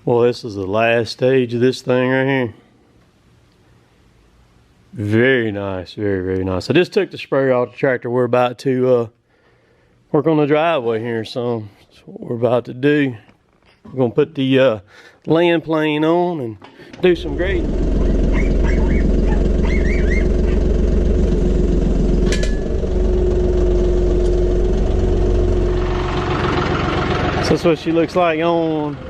Well, this is the last stage of this thing right here. Very nice, very, very nice. I just took the sprayer off the tractor. We're about to work on the driveway here, so that's what we're about to do. We're gonna put the land plane on and do some grading. So that's what she looks like on.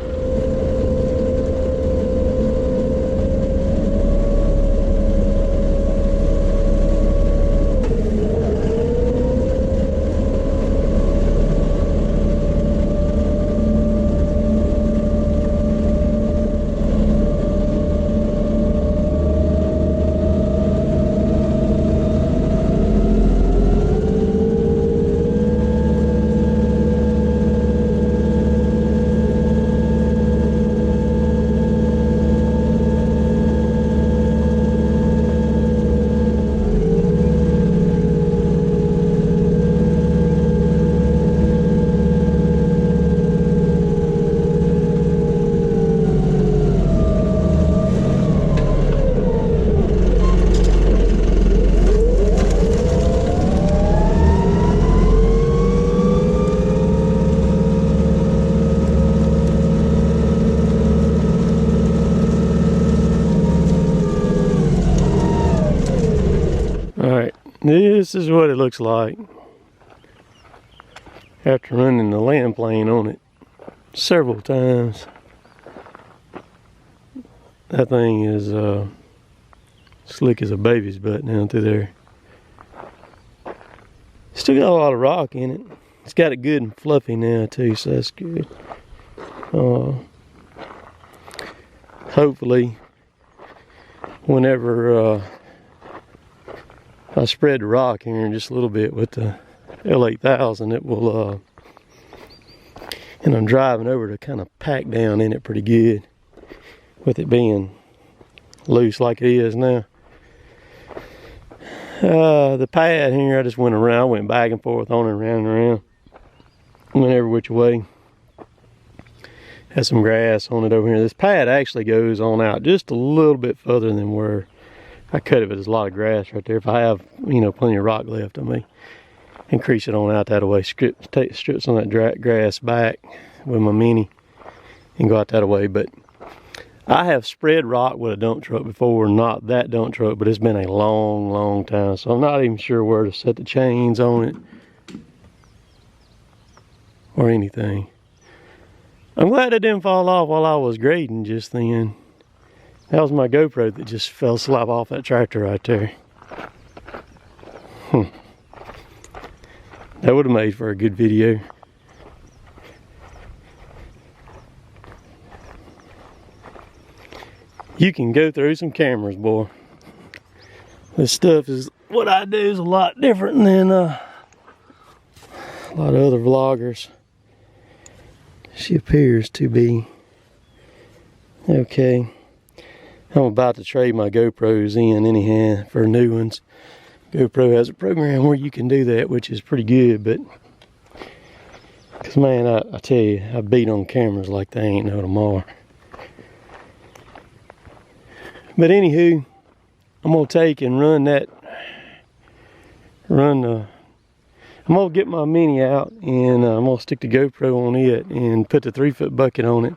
Alright, this is what it looks like after running the land plane on it several times. That thing is slick as a baby's butt down through there. Still got a lot of rock in it. It's got it good and fluffy now too, so that's good. Hopefully, whenever I spread the rock here in just a little bit with the L8000, it will, and I'm driving over to kind of pack down in it pretty good with it being loose like it is now. The pad here, I just went around, went back and forth on it, around and around, went every which way. Has some grass on it over here. This pad actually goes on out just a little bit further than where I cut it, but there's a lot of grass right there. If I have, you know, plenty of rock left, I may increase it on out that way. Strip some of that grass back with my Mini and go out that way. But I have spread rock with a dump truck before, not that dump truck, but it's been a long, long time. So I'm not even sure where to set the chains on it or anything. I'm glad it didn't fall off while I was grading just then. That was my GoPro that just fell slap off that tractor right there. That would have made for a good video. You can go through some cameras, boy. This stuff is, what I do is a lot different than a lot of other vloggers. She appears to be okay. I'm about to trade my GoPros in anyhow for new ones. GoPro has a program where you can do that, which is pretty good, but because man, I tell you, I beat on cameras like they ain't no tomorrow. But anywho, I'm gonna take and I'm gonna get my Mini out and I'm gonna stick the GoPro on it and put the 3-foot bucket on it.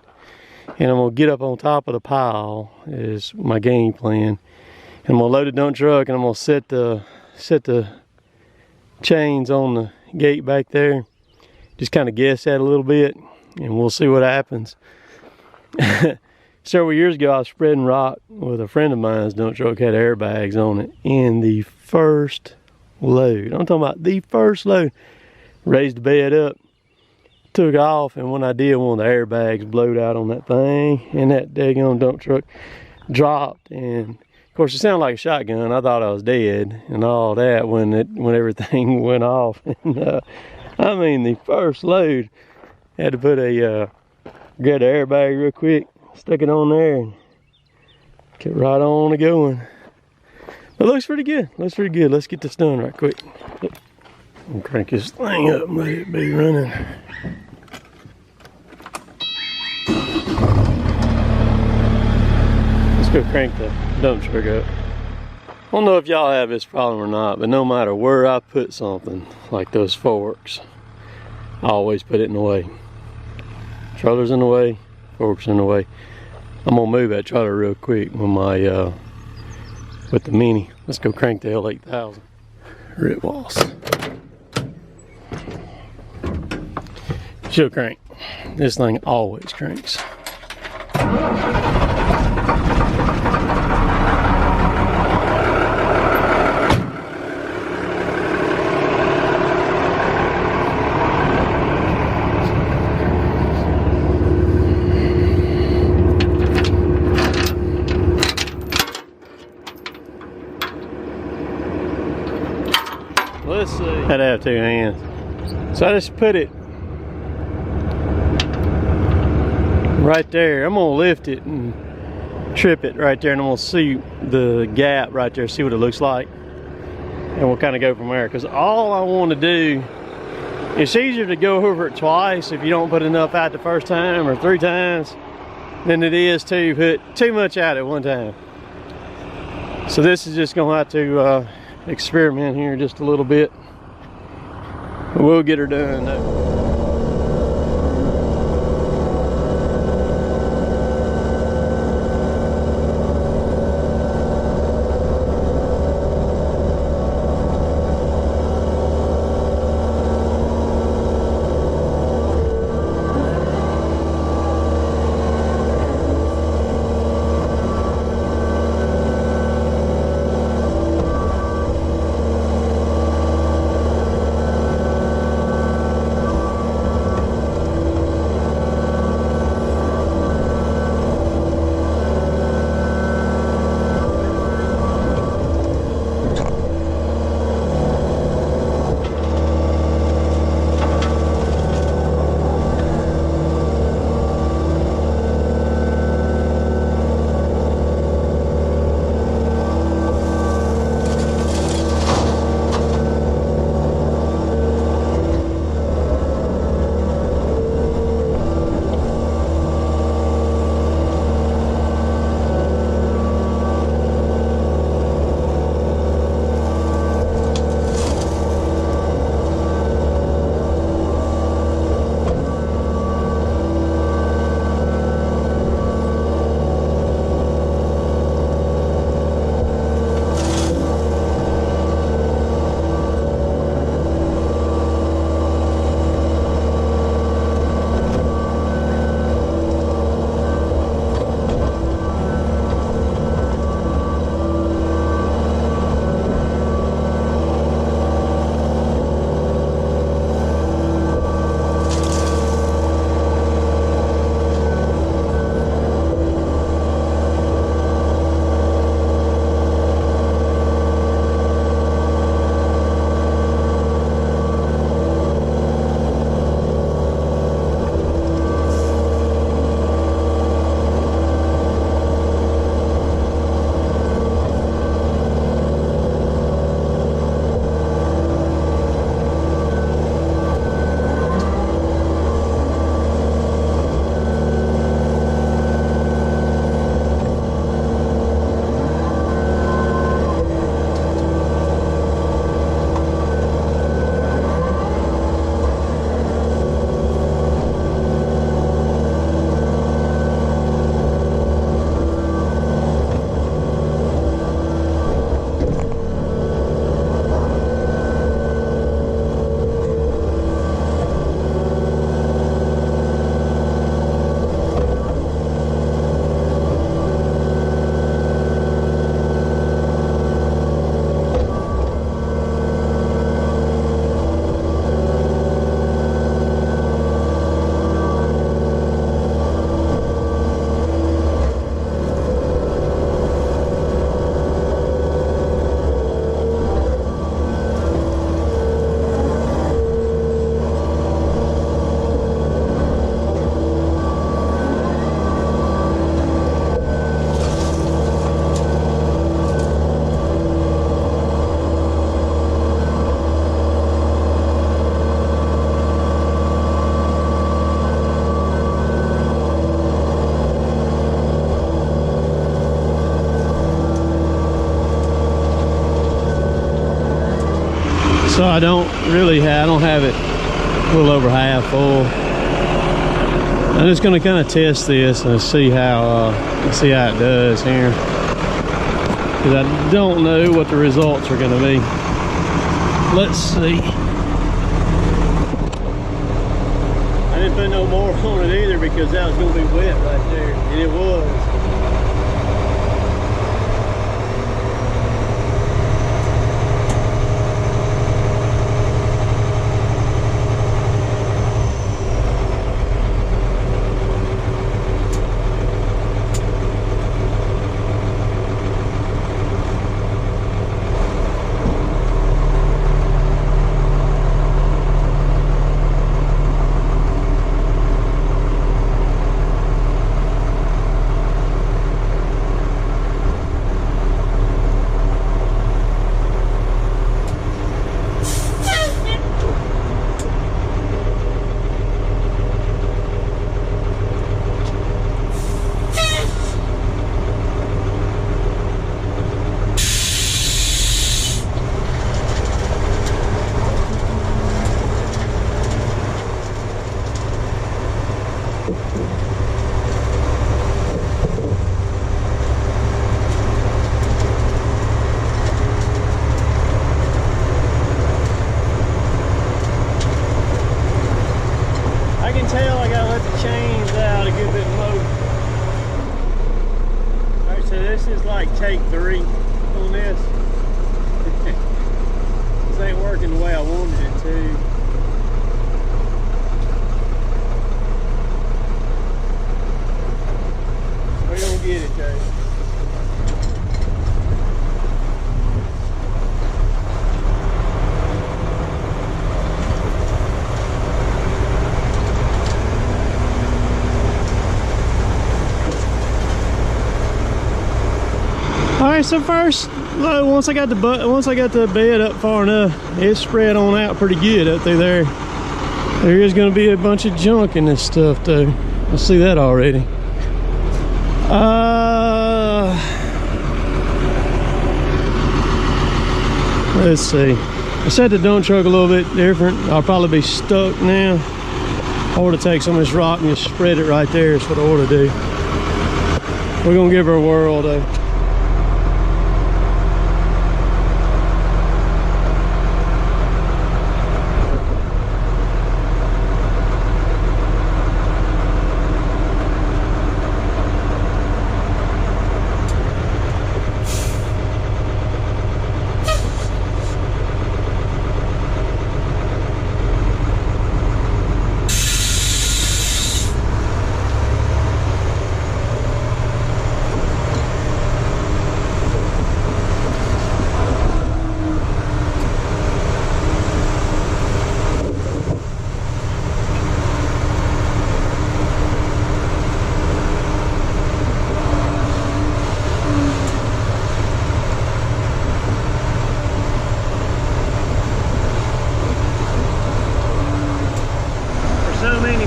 And I'm gonna get up on top of the pile is my game plan. And I'm gonna load the dump truck and I'm gonna set the chains on the gate back there. Just kind of guess that a little bit and we'll see what happens. Several years ago I was spreading rock with a friend of mine's dump truck, had airbags on it. And the first load, I'm talking about the first load, raised the bed up, took off, and when I did, one of the airbags blowed out on that thing, and that daggone dump truck dropped. And of course, it sounded like a shotgun. I thought I was dead and all that when everything went off. And I mean, the first load, had to put grab the airbag real quick, stuck it on there, and kept right on going. But it looks pretty good. Looks pretty good. Let's get this done right quick. And crank this thing up and let it be running. go crank the dump truck up. I don't know if y'all have this problem or not, but no matter where I put something, like those forks, I always put it in the way. Trailer's in the way, forks in the way. I'm gonna move that trailer real quick with my with the Mini. Let's go crank the L8000. Rip walls. She'll crank. This thing always cranks. Let's see. Had to have two hands. So I just put it right there. I'm gonna lift it and trip it right there, and I'm gonna see the gap right there, see what it looks like, and we'll kind of go from there. Because all I want to do, it's easier to go over it twice if you don't put enough out the first time or 3 times than it is to put too much out at one time. So this is just gonna have to experiment here just a little bit. We'll get her done though. So I don't have it a little over half full. I'm just gonna kind of test this and see how it does here, because I don't know what the results are gonna be. Let's see. I didn't put no more on it either because that was gonna be wet right there, and it was. Take 3 on this. This ain't working the way I wanted it to. We're gonna get it though. Alright, so first load, once I got the bed up far enough, it spread on out pretty good up through there. There is going to be a bunch of junk in this stuff though. I see that already. Let's see. I set the dump truck a little bit different. I'll probably be stuck now. I ought to take some of this rock and just spread it right there. Is what I ought to do. We're gonna give her a whirl though.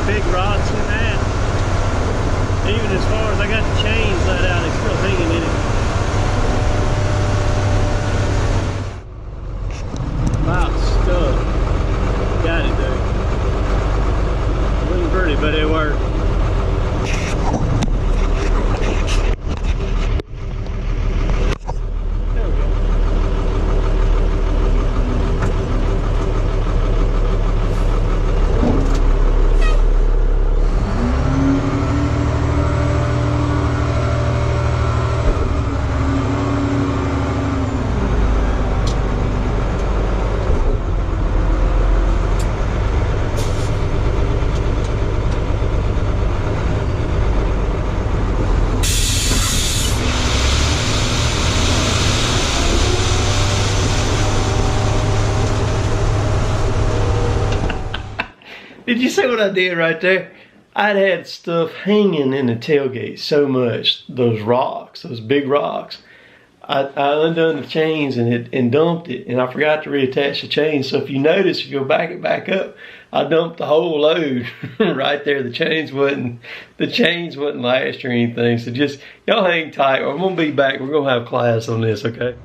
Big rocks in that. Even as far as I got the chains let out, it's still hanging in it. About stuck. Got it though. Wasn't pretty, but it worked. Did you see what I did right there? I'd had stuff hanging in the tailgate so much, those rocks, those big rocks. I undone the chains and dumped it, and I forgot to reattach the chains. So if you notice, if you'll back it back up, I dumped the whole load right there. The chains wouldn't last or anything. So just y'all hang tight. I'm gonna be back. We're gonna have class on this, okay?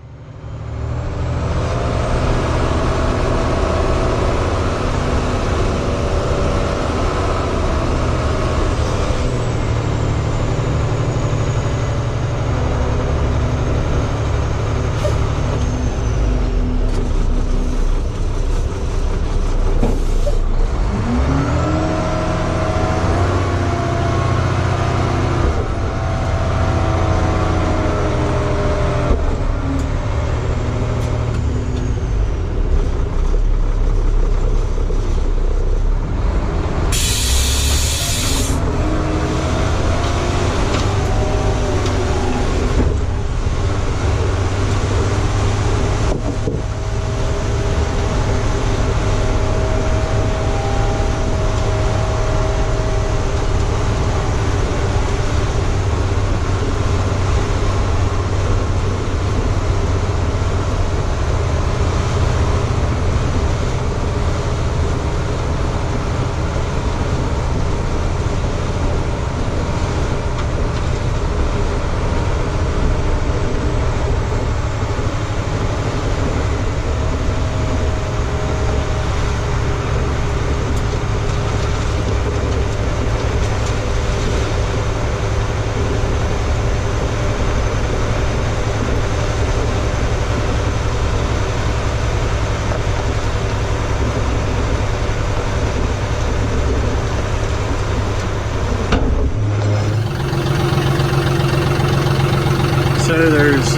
know there's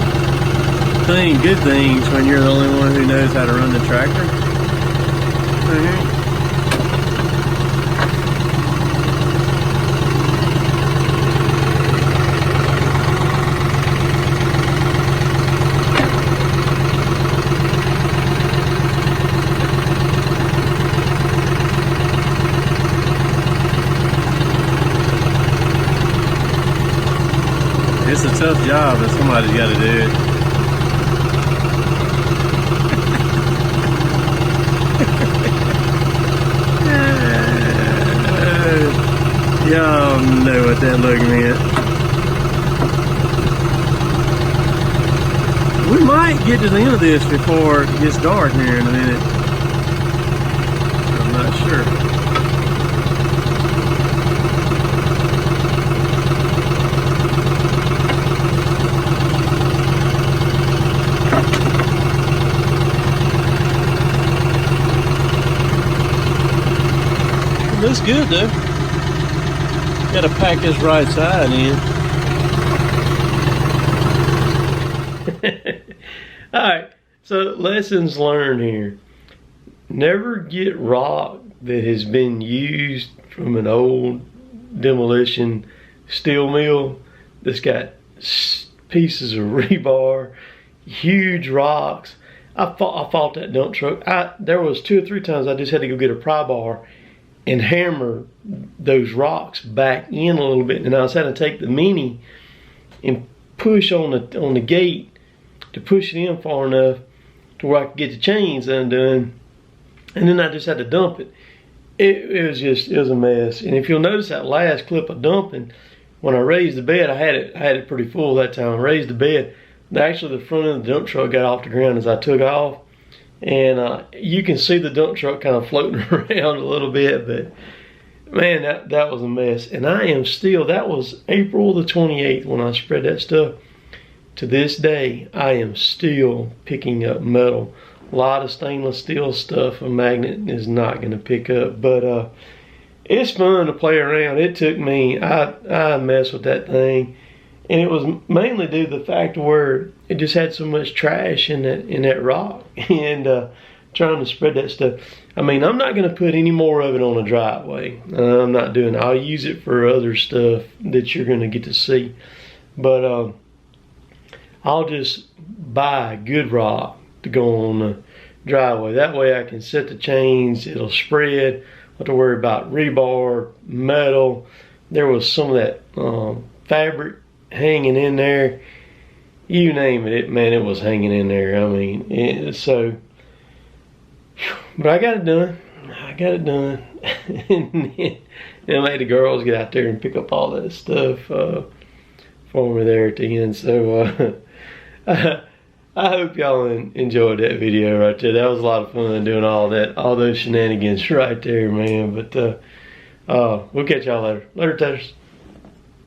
good things when you're the only one who knows how to run the tractor. It's a tough job, but somebody's got to do it. Y'all know what that look meant. We might get to the end of this before it gets dark here in a minute. I'm not sure. Looks good though. Gotta pack this right side in. Alright, so lessons learned here. Never get rock that has been used from an old demolition steel mill that's got pieces of rebar, huge rocks. I fought that dump truck. There was 2 or 3 times I just had to go get a pry bar and hammer those rocks back in a little bit, and I was having to take the Mini and push on the gate to push it in far enough to where I could get the chains undone, and then I just had to dump it. It was a mess. And if you'll notice that last clip of dumping, when I raised the bed, I had it pretty full that time. I raised the bed. Actually, the front of the dump truck got off the ground as I took off. And you can see the dump truck kind of floating around a little bit, but man, that was a mess. And I am still, that was April the 28th when I spread that stuff. To this day, I am still picking up metal. A lot of stainless steel stuff a magnet is not going to pick up, but it's fun to play around. It took me, I messed with that thing. And it was mainly due to the fact where it just had so much trash in that rock, and trying to spread that stuff. I mean, I'm not going to put any more of it on the driveway. I'm not doing it. I'll use it for other stuff that you're going to get to see. But I'll just buy good rock to go on the driveway. That way I can set the chains. It'll spread. I don't have to worry about rebar, metal. There was some of that fabric hanging in there, you name it, man, it was hanging in there. I mean, but I got it done. And then I made the girls get out there and pick up all that stuff for me there at the end. So I hope y'all enjoyed that video right there. That was a lot of fun doing all those shenanigans right there, man. But we'll catch y'all later. Later, Tatters.